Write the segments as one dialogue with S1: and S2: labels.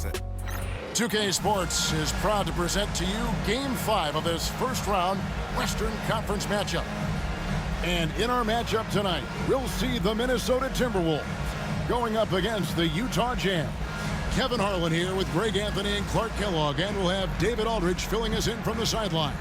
S1: 100%.
S2: 2K Sports is proud to present to you Game 5 of this first-round Western Conference matchup. And in our matchup tonight, we'll see the Minnesota Timberwolves going up against the Utah Jazz. Kevin Harlan here with Greg Anthony and Clark Kellogg, and we'll have David Aldridge filling us in from the sideline.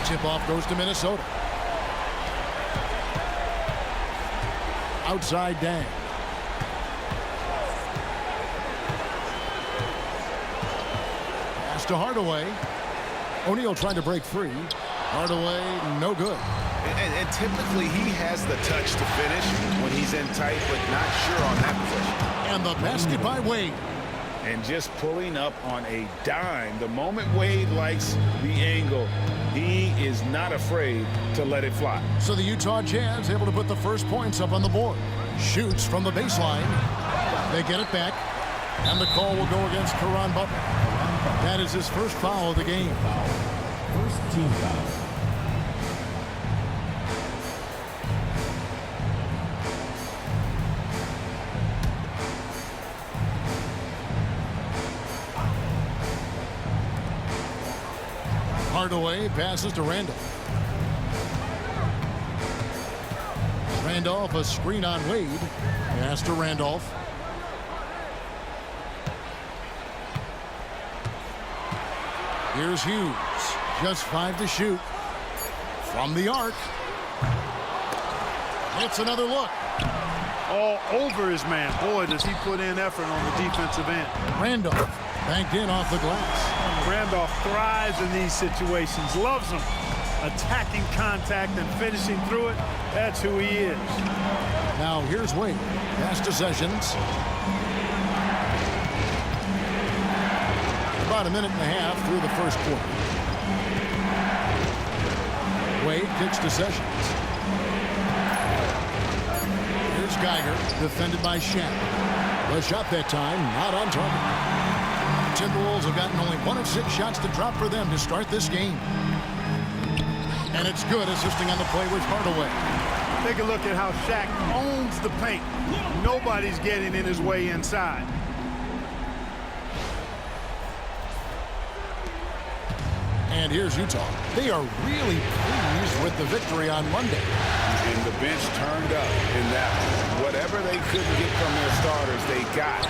S2: Tip-off goes to Minnesota. Outside Dang. Pass to Hardaway. O'Neal trying to break free. Hardaway, no good.
S1: And typically he has the touch to finish when he's in tight, but not sure on that possession.
S2: And the basket by Wade.
S1: And just pulling up on a dime. The moment Wade likes the angle, he is not afraid to let it fly.
S2: So the Utah Jazz able to put the first points up on the board. Shoots from the baseline. They get it back. And the call will go against Caron Butler. That is his first foul of the game.
S3: First team foul.
S2: Hardaway passes to Randolph. Randolph, a screen on Wade. Pass to Randolph. Here's Hughes. Just 5 to shoot. From the arc. It's another look.
S4: All over his man. Boy, does he put in effort on the defensive end.
S2: Randolph banked in off the glass.
S4: Randolph thrives in these situations, loves them. Attacking contact and finishing through it, that's who he is.
S2: Now here's Wade. Pass to Sessions. About a minute and a half through the first quarter. Wade kicks to Sessions. Here's Geiger, defended by Shaq. The shot that time, not on target. Timberwolves have gotten only 1 of 6 shots to drop for them to start this game. And it's good, assisting on the play with Hardaway.
S4: Take a look at how Shaq owns the paint. Nobody's getting in his way inside.
S2: And here's Utah. They are really pleased with the victory on Monday.
S1: And the bench turned up in that one. Whatever they couldn't get from their starters, they got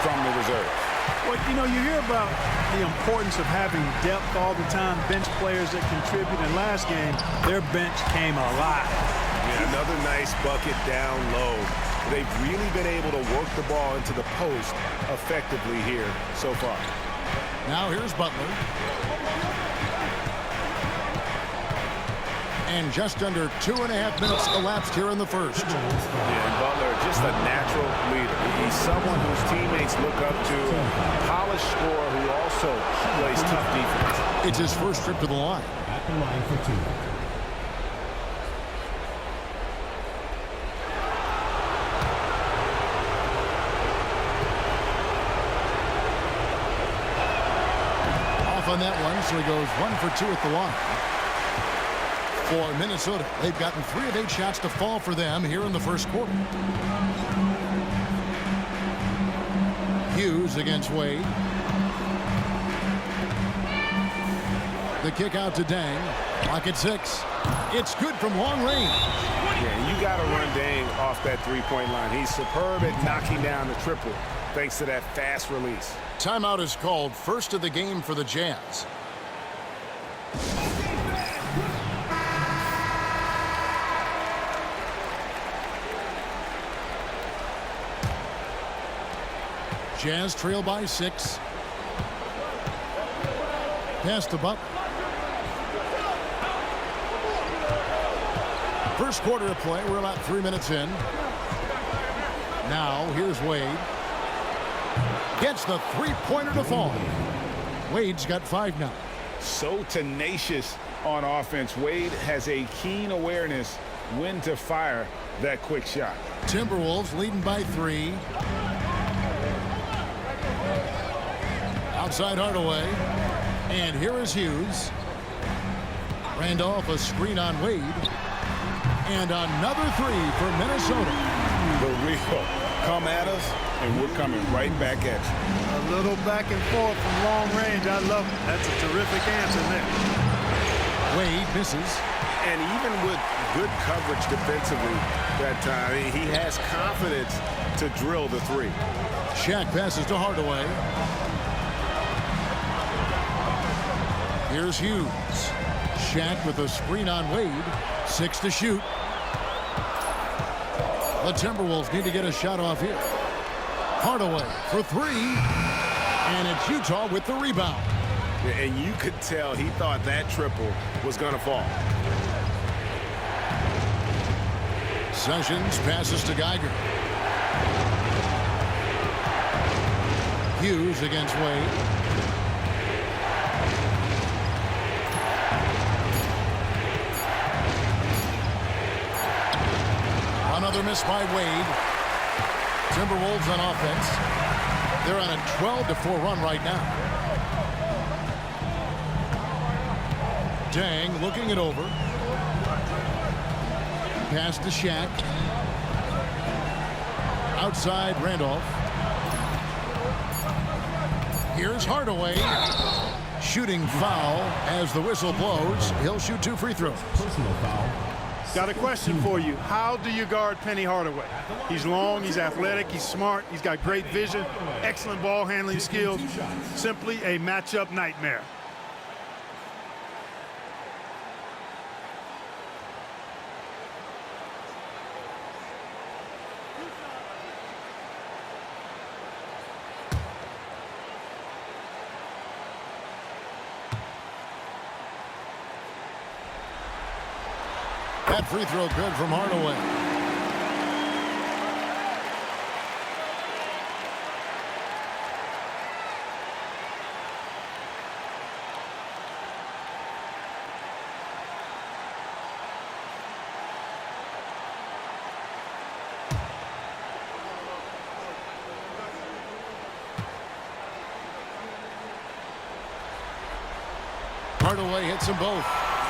S1: from the reserves.
S4: Well, you know, you hear about the importance of having depth all the time, bench players that contribute. In last game, their bench came alive.
S1: Yeah, another nice bucket down low. They've really been able to work the ball into the post effectively here so far.
S2: Now here's Butler. And just under 2.5 minutes elapsed here in the first.
S1: Yeah, and Butler, just a natural leader. He's someone whose teammates look up to, a polished scorer who also plays tough defense.
S2: It's his first trip to the line.
S3: At the line for 2.
S2: Off on that one, so he goes 1 for 2 at the line. For Minnesota, they've gotten 3 of 8 shots to fall for them here in the first quarter. Hughes against Wade. The kick out to Dang. Clock at 6. It's good from long range.
S1: Yeah, you got to run Dang off that three-point line. He's superb at knocking down the triple thanks to that fast release.
S2: Timeout is called, first of the game for the Jazz. Jazz trail by 6. Pass to Butler. First quarter of play. We're about 3 minutes in. Now, here's Wade. Gets the three-pointer to fall. Wade's got 5 now.
S1: So tenacious on offense. Wade has a keen awareness when to fire that quick shot.
S2: Timberwolves leading by 3. Outside Hardaway. And here is Hughes. Randolph, a screen on Wade. And another 3 for Minnesota.
S1: The real come at us, and we're coming right back at you.
S4: A little back and forth from long range. I love it. That's a terrific answer there.
S2: Wade misses.
S1: And even with good coverage defensively that time, he has confidence to drill the 3.
S2: Shaq passes to Hardaway. Here's Hughes. Shaq with a screen on Wade. 6 to shoot. The Timberwolves need to get a shot off here. Hardaway for 3. And it's Utah with the rebound.
S1: And you could tell he thought that triple was going to fall.
S2: Sessions passes to Geiger. Hughes against Wade. Another miss by Wade. Timberwolves on offense. They're on a 12-4 run right now. Dang looking it over. Pass to Shaq. Outside Randolph. Here's Hardaway. Shooting foul as the whistle blows. He'll shoot 2 free throws.
S3: Personal foul.
S4: Got a question for you. How do you guard Penny Hardaway? He's long, he's athletic, he's smart, he's got great vision, excellent ball handling skills. Simply a matchup nightmare.
S2: That free throw good from Hardaway. Hardaway hits them both.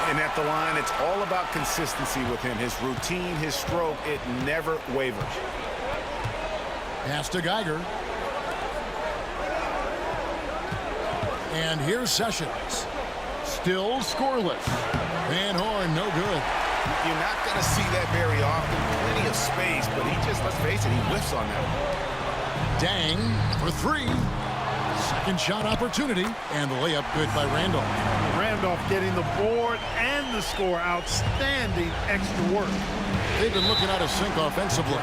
S1: And at the line, it's all about consistency with him. His routine, his stroke, it never wavers.
S2: Pass to Geiger. And here's Sessions. Still scoreless. Van Horn, no good.
S1: You're not going to see that very often. Plenty of space, but he just, let's face it, he whiffs on that.
S2: Dang for 3. Second shot opportunity. And the layup good by Randolph.
S4: Randolph getting the board and the score. Outstanding extra work.
S2: They've been looking out of sync offensively.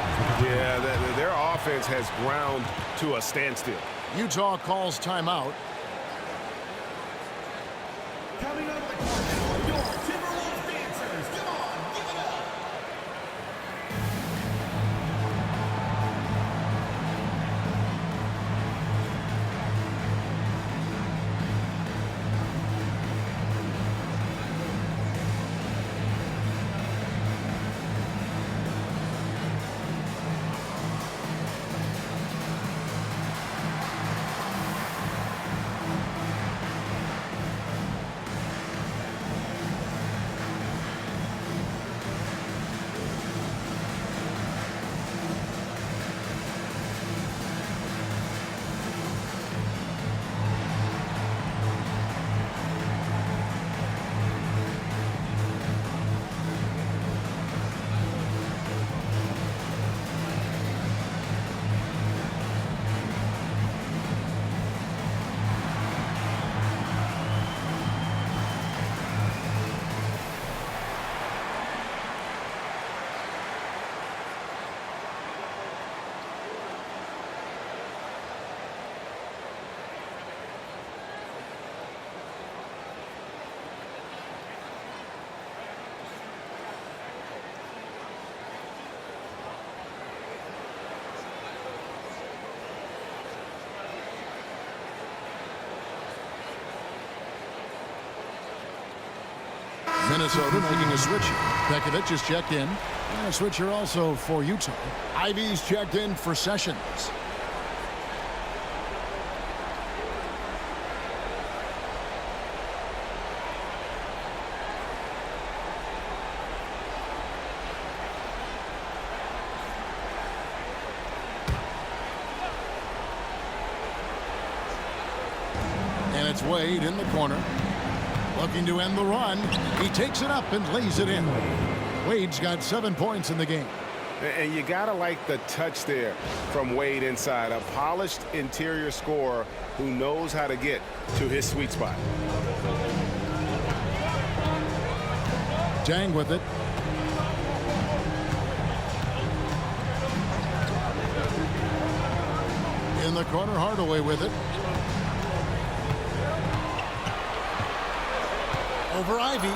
S1: Yeah, their offense has ground to a standstill.
S2: Utah calls timeout.
S3: Coming up the court now, your Timberwolves dancers. Come on, give it up.
S2: Minnesota making a switch. Pekovic is checked in. And a switcher also for Utah. Ivy's checked in for Sessions. And it's Wade in the corner. Looking to end the run. He takes it up and lays it in. Wade's got 7 points in the game.
S1: And you got to like the touch there from Wade inside. A polished interior scorer who knows how to get to his sweet spot.
S2: Jang with it. In the corner, Hardaway with it. Over Ivy.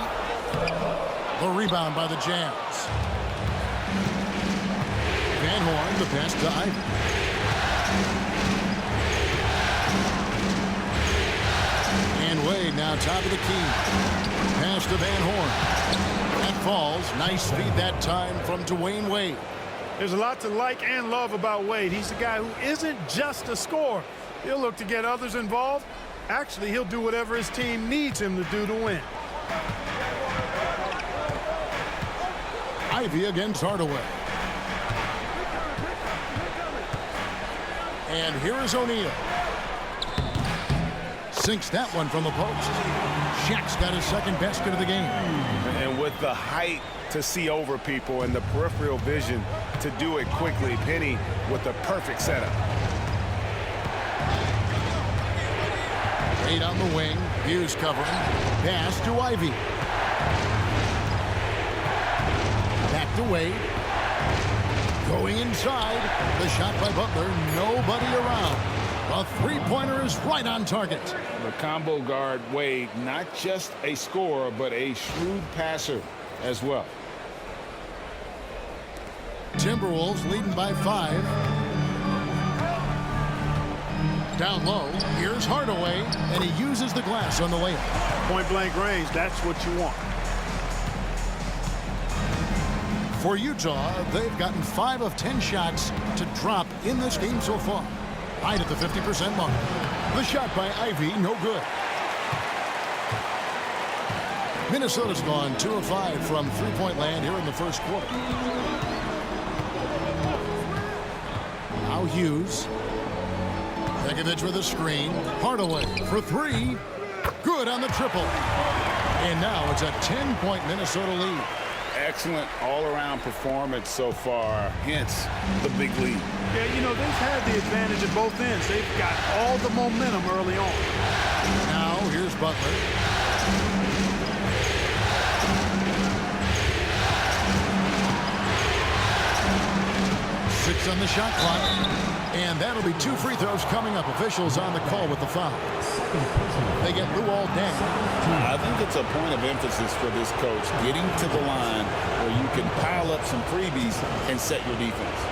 S2: The rebound by the Jazz. Van Horn, the pass to Ivy. And Wade now top of the key. Pass to Van Horn. That falls. Nice feed that time from Dwayne Wade.
S4: There's a lot to like and love about Wade. He's a guy who isn't just a scorer. He'll look to get others involved. Actually, he'll do whatever his team needs him to do to win.
S2: Ivy against Hardaway. And here is O'Neal. Sinks that one from the post. Shaq's got his second basket of the game.
S1: And with the height to see over people and the peripheral vision to do it quickly, Penny with the perfect setup.
S2: Wade on the wing. Hughes covering. Pass to Ivy. Back to Wade. Going inside. The shot by Butler. Nobody around. A three-pointer is right on target.
S1: The combo guard, Wade, not just a scorer, but a shrewd passer as well.
S2: Timberwolves leading by 5. Down low. Here's Hardaway, and he uses the glass on the layup.
S4: Point-blank range, that's what you want.
S2: For Utah, they've gotten 5 of 10 shots to drop in this game so far. Right at the 50% mark. The shot by Ivy, no good. Minnesota's gone 2 of 5 from three-point land here in the first quarter. Now Hughes. Pekovic with a screen. Hardaway for 3. Good on the triple. And now it's a 10-point Minnesota lead.
S1: Excellent all-around performance so far, hence the big lead.
S4: Yeah, you know, they've had the advantage at both ends. They've got all the momentum early on.
S2: Now here's Butler. 6 on the shot clock. And that'll be 2 free throws coming up. Officials on the call with the foul. They get Luol Deng.
S5: I think it's a point of emphasis for this coach, getting to the line where you can pile up some freebies and set your defense.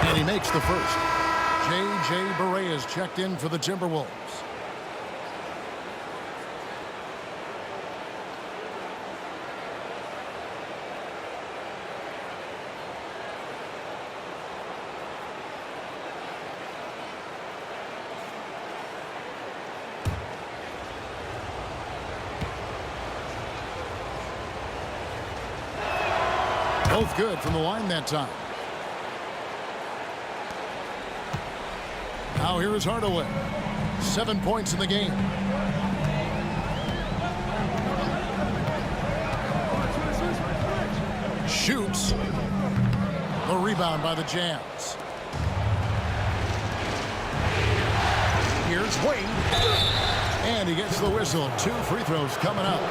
S2: And he makes the first. J.J. Barea is checked in for the Timberwolves. Both good from the line that time. Now here is Hardaway. 7 points in the game. Shoots. The rebound by the Jazz. Here's Wade. And he gets the whistle. 2 free throws coming up.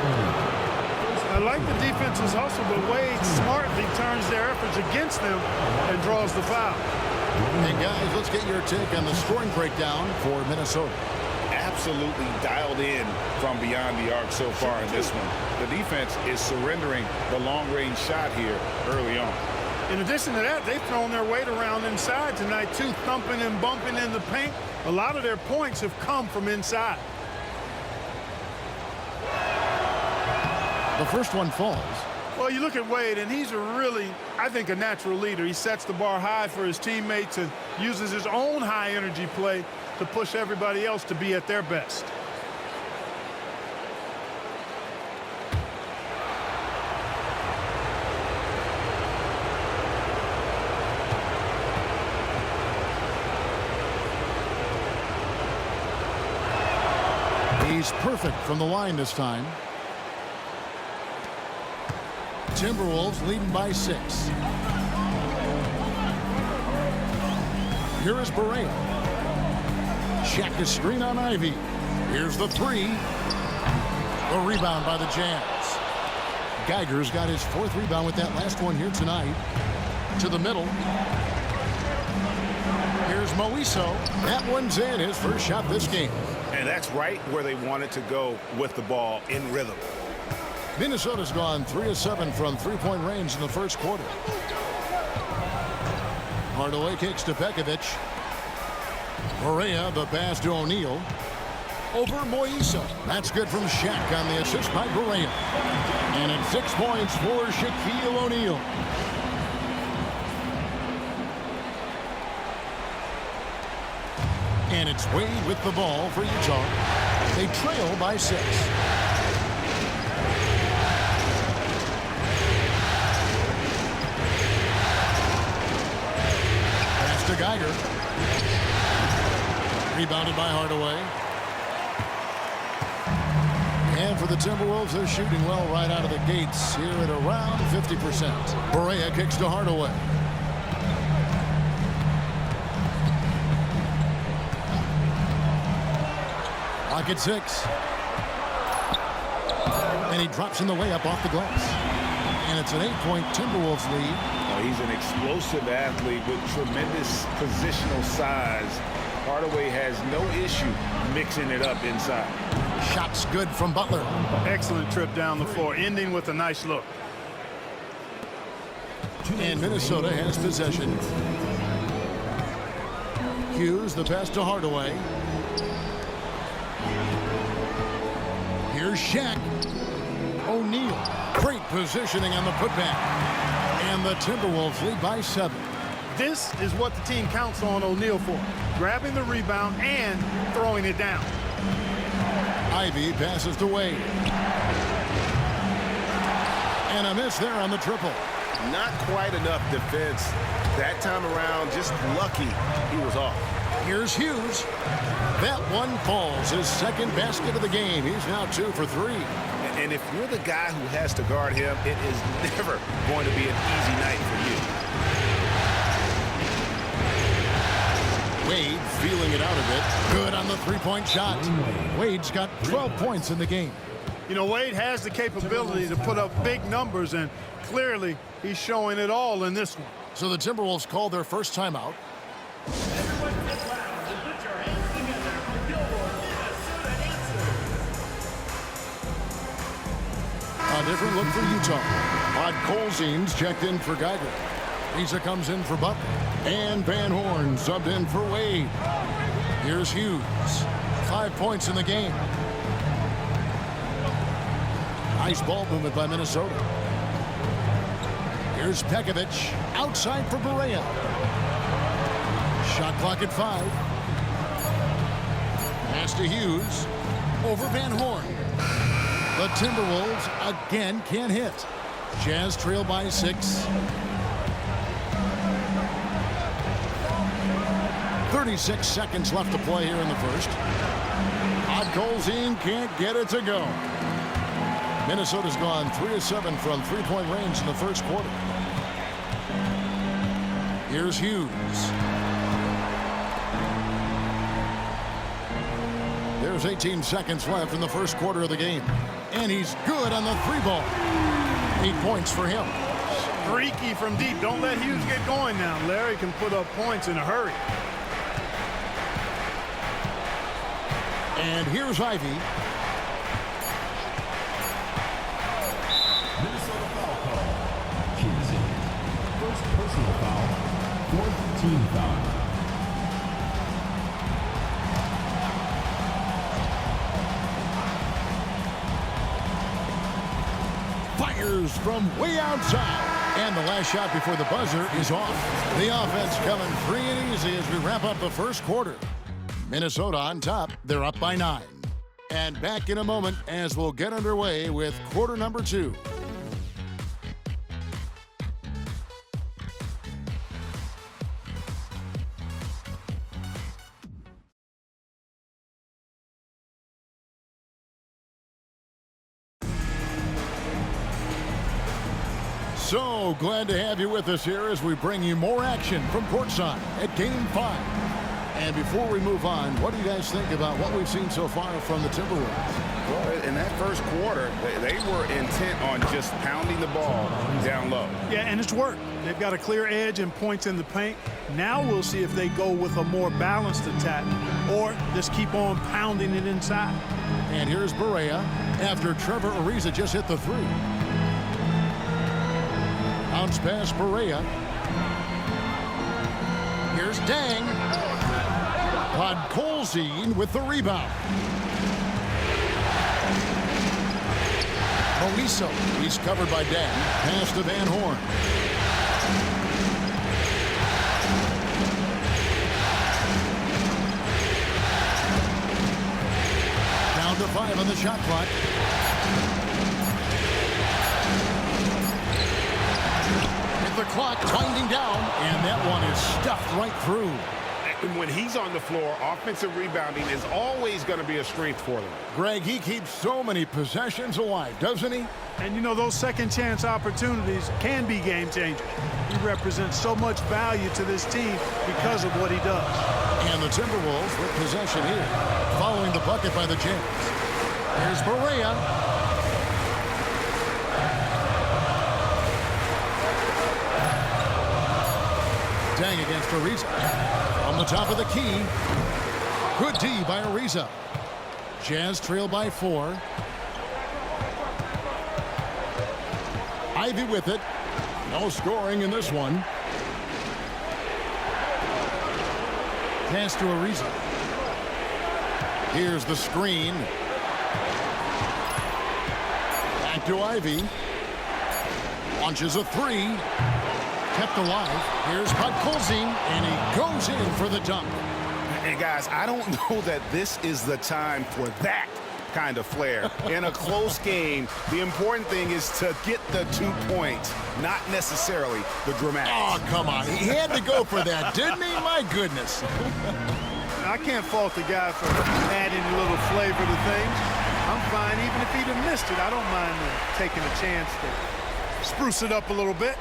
S4: I like the defense's hustle, but Wade smartly turns their efforts against them and draws the foul.
S2: And guys, let's get your take on the scoring breakdown for Minnesota.
S5: Absolutely dialed in from beyond the arc so far in this one. The defense is surrendering the long-range shot here early on.
S4: In addition to that, they've thrown their weight around inside tonight, too, thumping and bumping in the paint. A lot of their points have come from inside.
S2: The first one falls.
S4: Well, you look at Wade, and he's I think, a natural leader. He sets the bar high for his teammates and uses his own high-energy play to push everybody else to be at their best.
S2: He's perfect from the line this time. Timberwolves leading by 6. Here is Barea. Check the screen on Ivy. Here's the 3. The rebound by the Jazz. Geiger's got his 4th rebound with that last one here tonight. To the middle. Here's Moiso. That one's in, his first shot this game.
S1: And that's right where they wanted to go with the ball, in rhythm.
S2: Minnesota's gone 3 of 7 from three-point range in the first quarter. Hardaway kicks to Pekovic. Barea, the pass to O'Neal. Over Moiso. That's good from Shaq on the assist by Barea. And it's 6 points for Shaquille O'Neal. And it's Wade with the ball for Utah. They trail by 6. Pass to Geiger. Rebounded by Hardaway. And for the Timberwolves, they're shooting well right out of the gates here at around 50%. Barea kicks to Hardaway. Clock at 6. And he drops in the way up off the glass. And it's an 8-point Timberwolves lead.
S1: He's an explosive athlete with tremendous positional size. Hardaway has no issue mixing it up inside.
S2: Shots good from Butler.
S4: Excellent trip down the floor, ending with a nice look.
S2: And Minnesota has possession. Hughes, the pass to Hardaway. Here's Shaq. O'Neal. Great positioning on the putback. And the Timberwolves lead by 7.
S4: This is what the team counts on O'Neal for. Grabbing the rebound and throwing it down.
S2: Ivy passes to Wade. And a miss there on the triple.
S1: Not quite enough defense that time around. Just lucky he was off.
S2: Here's Hughes. That one falls. His second basket of the game. He's now 2 for 3.
S1: And if you're the guy who has to guard him, it is never going to be an easy night for you.
S2: Wade feeling it out a bit. Good on the three-point shot. Wade's got 12 points in the game.
S4: You know, Wade has the capability to put up big numbers, and clearly he's showing it all in this one.
S2: So the Timberwolves called their first timeout.
S3: Everyone get loud and put your hands together for Gilmore, Minnesota answers.
S2: A different look for Utah. Colzine's checked in for Geiger. Risa comes in for Butler. And Van Horn subbed in for Wade. Here's Hughes. 5 points in the game. Nice ball movement by Minnesota. Here's Pekovic. Outside for Barea. Shot clock at 5. Pass to Hughes. Over Van Horn. The Timberwolves again can't hit. Jazz trail by 6. 36 seconds left to play here in the first. Colzine can't get it to go. Minnesota's gone 3 of 7 from three-point range in the first quarter. Here's Hughes. There's 18 seconds left in the first quarter of the game. And he's good on the 3 ball. 8 points for him.
S4: Streaky from deep. Don't let Hughes get going now. Larry can put up points in a hurry.
S2: And here's Ivy.
S3: Minnesota foul call. Kinsey. First personal foul. Fourth team foul.
S2: Fires from way outside. And the last shot before the buzzer is off. The offense coming free and easy as we wrap up the first quarter. Minnesota on top. They're up by 9. And back in a moment as we'll get underway with quarter number 2. So glad to have you with us here as we bring you more action from courtside at Game 5. And before we move on, what do you guys think about what we've seen so far from the Timberwolves?
S5: Well, in that first quarter, they were intent on just pounding the ball down low.
S4: Yeah, and it's worked. They've got a clear edge and points in the paint. Now we'll see if they go with a more balanced attack or just keep on pounding it inside.
S2: And here's Barea after Trevor Ariza just hit the 3. Bounce pass Barea. Here's Dang. Podkolzin with the rebound. Moniso, he's covered by Dang. Pass to Van Horn. Down to 5 on the shot clock. The clock winding down, and that one is stuffed right through.
S1: And when he's on the floor, offensive rebounding is always going to be a strength for them.
S2: Greg, he keeps so many possessions alive, doesn't he?
S4: And you know, those second chance opportunities can be game changers. He represents so much value to this team because of what he does.
S2: And the Timberwolves with possession here, following the bucket by the Jazz. Here's Barea. Dang against Ariza. On the top of the key. Good D by Ariza. Jazz trail by 4. Ivy with it. No scoring in this one. Pass to Ariza. Here's the screen. Back to Ivy. Launches a 3. Kept alive. Here's Podkolzin, and he goes in for the dunk.
S5: And guys, I don't know that this is the time for that kind of flair. In a close game, the important thing is to get the 2 points, not necessarily the dramatics.
S2: Oh, come on. He had to go for that, didn't he? My goodness.
S4: I can't fault the guy for adding a little flavor to things. I'm fine. Even if he'd have missed it, I don't mind taking a chance to spruce it up a little bit.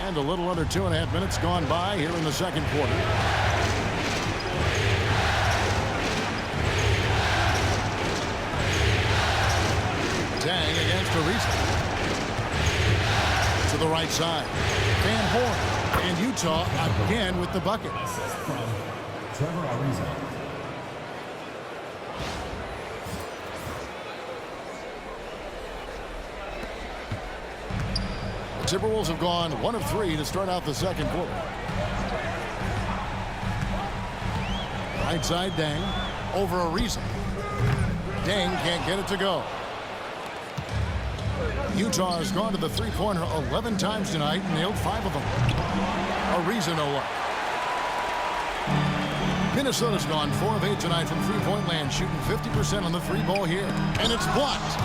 S2: And a little under 2.5 minutes gone by here in the second quarter. Dang against Ariza. To the right side. Van Horn. And Utah again with the bucket.
S3: From Trevor Ariza.
S2: Timberwolves have gone 1 of 3 to start out the second quarter. Right side, Dang. Over Ariza. Dang can't get it to go. Utah has gone to the three-pointer 11 times tonight and nailed 5 of them. Ariza no luck. Minnesota's gone 4 of 8 tonight from three-point land, shooting 50% on the 3-ball here. And it's blocked.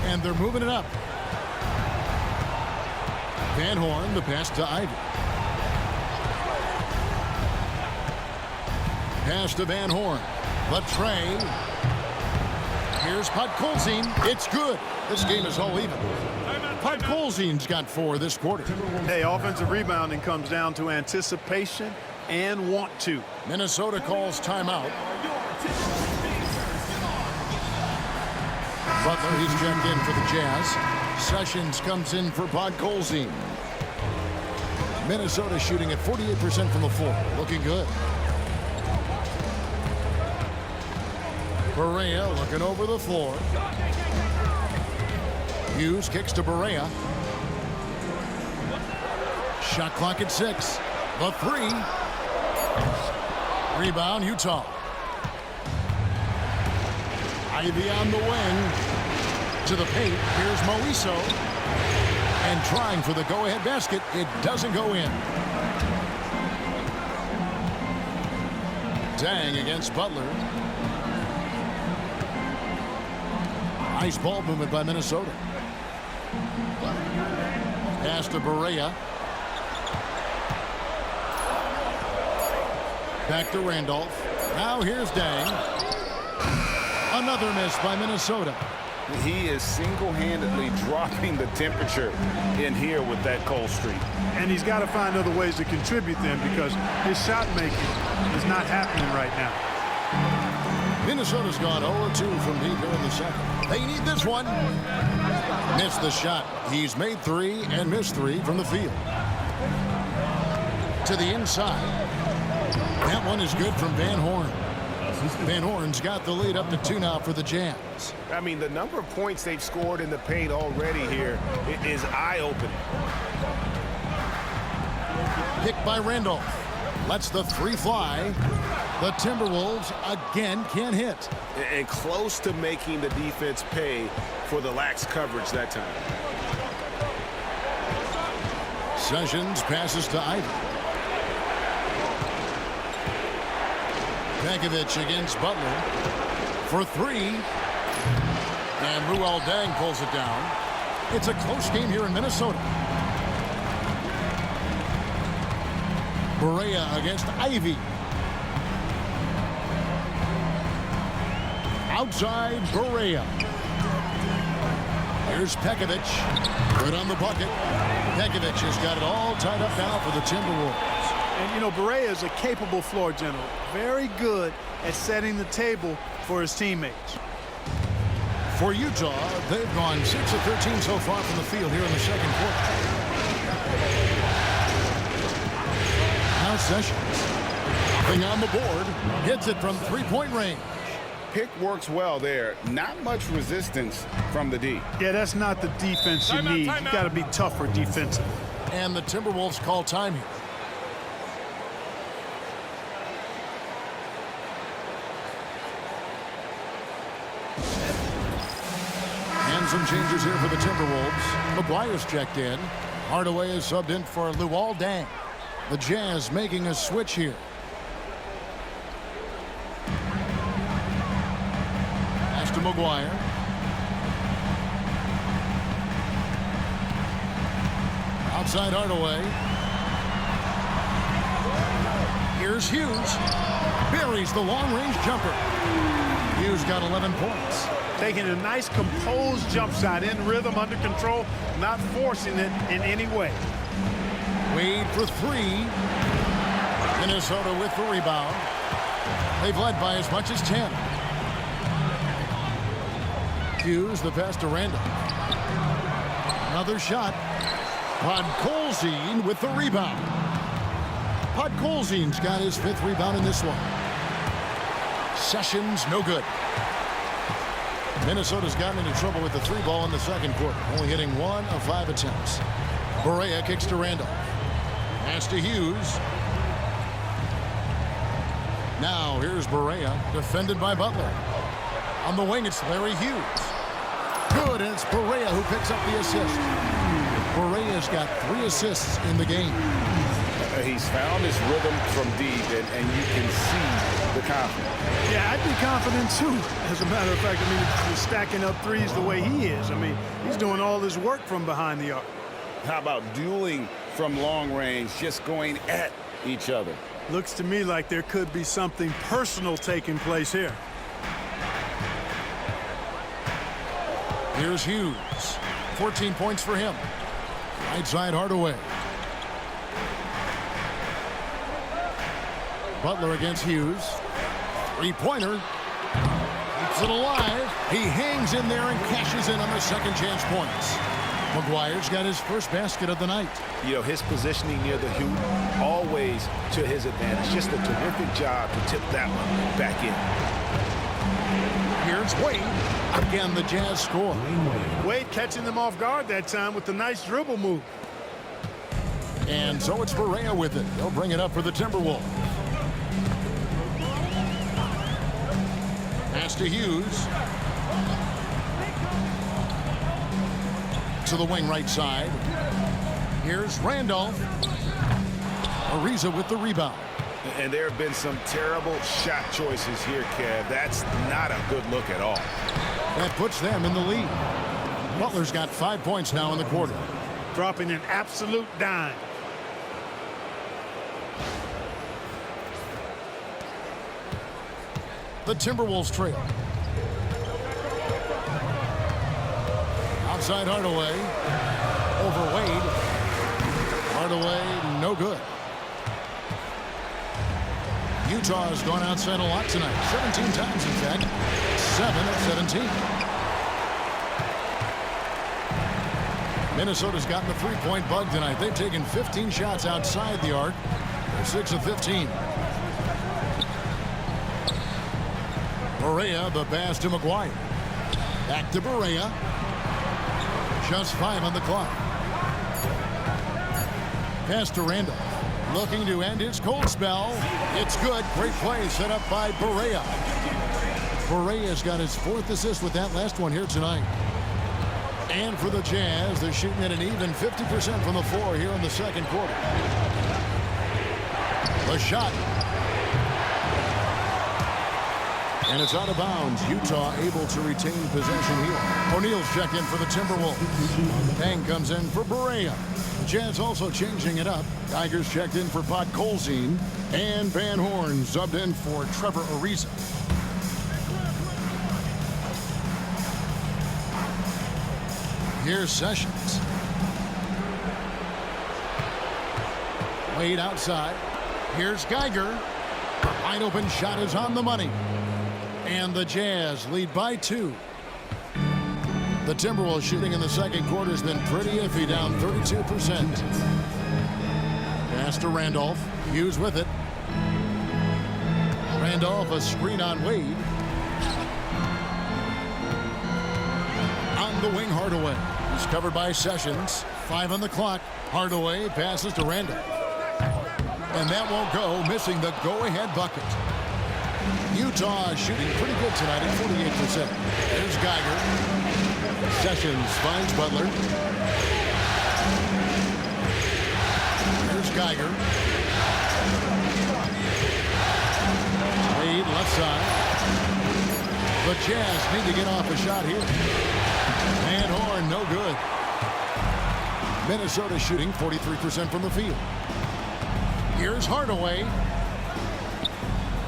S2: And they're moving it up. Van Horn, the pass to Ivy. Pass to Van Horn. The tray. Here's Podkolzin. It's good. This game is all even. Podkolzin's got 4 this quarter.
S4: Hey, offensive rebounding comes down to anticipation and want to.
S2: Minnesota calls timeout. Butler, he's checked in for the Jazz. Sessions comes in for Podkolzin. Minnesota shooting at 48% from the floor. Looking good. Barea looking over the floor. Hughes kicks to Barea. Shot clock at 6. The 3. Rebound, Utah. Ivy on the wing. To the paint. Here's Moiso. And trying for the go-ahead basket. It doesn't go in. Dang against Butler. Nice ball movement by Minnesota. Pass to Barea. Back to Randolph. Now here's Dang. Another miss by Minnesota.
S5: He is single-handedly dropping the temperature in here with that cold streak.
S4: And he's got to find other ways to contribute then, because his shot making is not happening right now.
S2: Minnesota's gone 0-2 from deep here in the second. They need this one. Missed the shot. He's made 3 and missed 3 from the field. To the inside. That one is good from Van Horn. Van Horn's got the lead up to 2 now for the Jazz.
S5: I mean, the number of points they've scored in the paint already here is eye-opening.
S2: Picked by Randolph. Lets the 3 fly. The Timberwolves again can't hit.
S5: And close to making the defense pay for the lax coverage that time.
S2: Sessions passes to Ivy. Pekovic against Butler for 3. And Ruel Dang pulls it down. It's a close game here in Minnesota. Barea against Ivy. Outside Barea. Here's Pekovic. Good on the bucket. Pekovic has got it all tied up now for the Timberwolves.
S4: And, you know, Barea is a capable floor general. Very good at setting the table for his teammates.
S2: For Utah, they've gone 6 of 13 so far from the field here in the second quarter. Now Sessions. Thing on the board. Gets it from 3-point range.
S5: Pick works well there. Not much resistance from the D.
S4: Yeah, that's not the defense you need. You got to be tougher defensively.
S2: And the Timberwolves call time here. And some changes here for the Timberwolves. McGuire's checked in. Hardaway is subbed in for Luol Deng. The Jazz making a switch here. Pass to McGuire. Outside Hardaway. Here's Hughes. Buries the long-range jumper. Hughes got 11 points.
S4: Taking a nice composed jump shot in rhythm, under control, not forcing it in any way.
S2: Wade for 3. Minnesota with the rebound. They've led by as much as 10. Hughes, the pass to Randall. Another shot. Podkolzin with the rebound. Podkolzin's got his 5th rebound in this one. Sessions, no good. Minnesota's gotten into trouble with the 3 ball in the second quarter, only hitting 1 of 5 attempts. Barea kicks to Randall. Pass to Hughes. Now here's Barea, defended by Butler. On the wing, it's Larry Hughes. Good, and it's Barea who picks up the assist. Barea's got 3 assists in the game.
S5: He's found his rhythm from deep, and you can see the confidence.
S4: Yeah, I'd be confident too. As a matter of fact, I mean, he's stacking up threes the way he is. I mean, he's doing all his work from behind the arc.
S5: How about dueling from long range, just going at each other?
S4: Looks to me like there could be something personal taking place here.
S2: Here's Hughes. 14 points for him. Right side Hardaway. Butler against Hughes. 3-pointer. Keeps it alive. He hangs in there and cashes in on the second chance points. McGuire's got his first basket of the night.
S5: You know, his positioning near the hoop, always to his advantage. Just a terrific job to tip that one back in.
S2: Here's Wade. Again, the Jazz score.
S4: Wade catching them off guard that time with the nice dribble move.
S2: And so it's Barea with it. They'll bring it up for the Timberwolves. Pass to Hughes. To the wing right side. Here's Randolph. Ariza with the rebound.
S5: And there have been some terrible shot choices here, Kev. That's not a good look at all.
S2: That puts them in the lead. Butler's got 5 points now in the quarter.
S4: Dropping an absolute dime.
S2: The Timberwolves trail. Outside Hardaway. Over Wade. Hardaway, no good. Utah has gone outside a lot tonight. 17 times, in fact. 7 of 17. Minnesota's gotten the three-point bug tonight. They've taken 15 shots outside the arc. They're 6 of 15. Barea, the pass to McGuire. Back to Barea. Just 5 on the clock. Pass to Randolph. Looking to end his cold spell. It's good. Great play set up by Barea. Barea's got his 4th assist with that last one here tonight. And for the Jazz, they're shooting at an even 50% from the floor here in the second quarter. The shot. And it's out of bounds. Utah able to retain possession here. O'Neal's checked in for the Timberwolves. Pang comes in for Barea. The Jazz also changing it up. Tigers checked in for Pot Colzine. And Van Horn subbed in for Trevor Ariza. Here's Sessions. Wade outside. Here's Geiger. Wide open shot is on the money. And the Jazz lead by 2. The Timberwolves shooting in the second quarter has been pretty iffy, down 32%. Pass to Randolph. Hughes with it. Randolph, a screen on Wade. On the wing, Hardaway. He's covered by Sessions. 5 on the clock. Hardaway passes to Randolph. And that won't go, missing the go-ahead bucket. Utah shooting pretty good tonight at 48%. There's Geiger. Sessions finds Butler. There's Geiger. Wade left side. The Jazz need to get off a shot here. Van Horn, no good. Minnesota shooting 43% from the field. Here's Hardaway.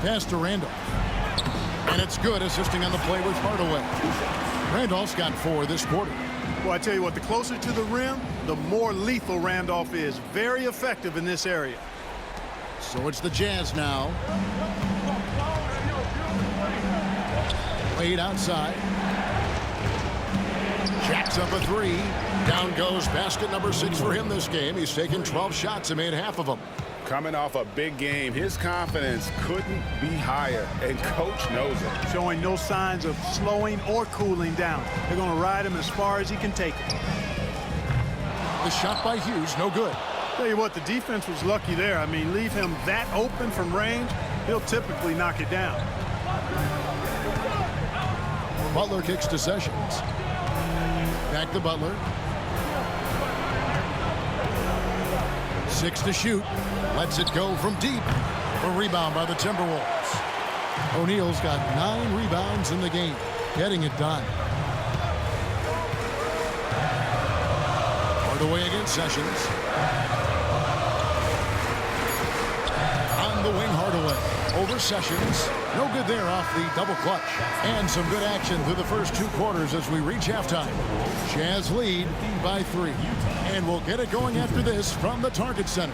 S2: Pass to Randolph. And it's good, assisting on the play with Hardaway. Randolph's got 4 this quarter.
S4: Well, I tell you what, the closer to the rim, the more lethal Randolph is. Very effective in this area.
S2: So it's the Jazz now. Wade outside. Jacks up a 3. Down goes basket number 6 for him this game. He's taken 12 shots and made half of them.
S5: Coming off a big game, his confidence couldn't be higher, and coach knows it.
S4: Showing no signs of slowing or cooling down. They're going to ride him as far as he can take it.
S2: The shot by Hughes, no good.
S4: Tell you what, the defense was lucky there. I mean, leave him that open from range, he'll typically knock it down.
S2: Butler kicks to Sessions. Back to Butler. 6 to shoot. Lets it go from deep. A rebound by the Timberwolves. O'Neal's got 9 rebounds in the game. Getting it done. Hardaway against Sessions. On the wing, Hardaway. Over Sessions. No good there off the double clutch. And some good action through the first 2 quarters as we reach halftime. Jazz lead by 3. And we'll get it going after this from the Target Center.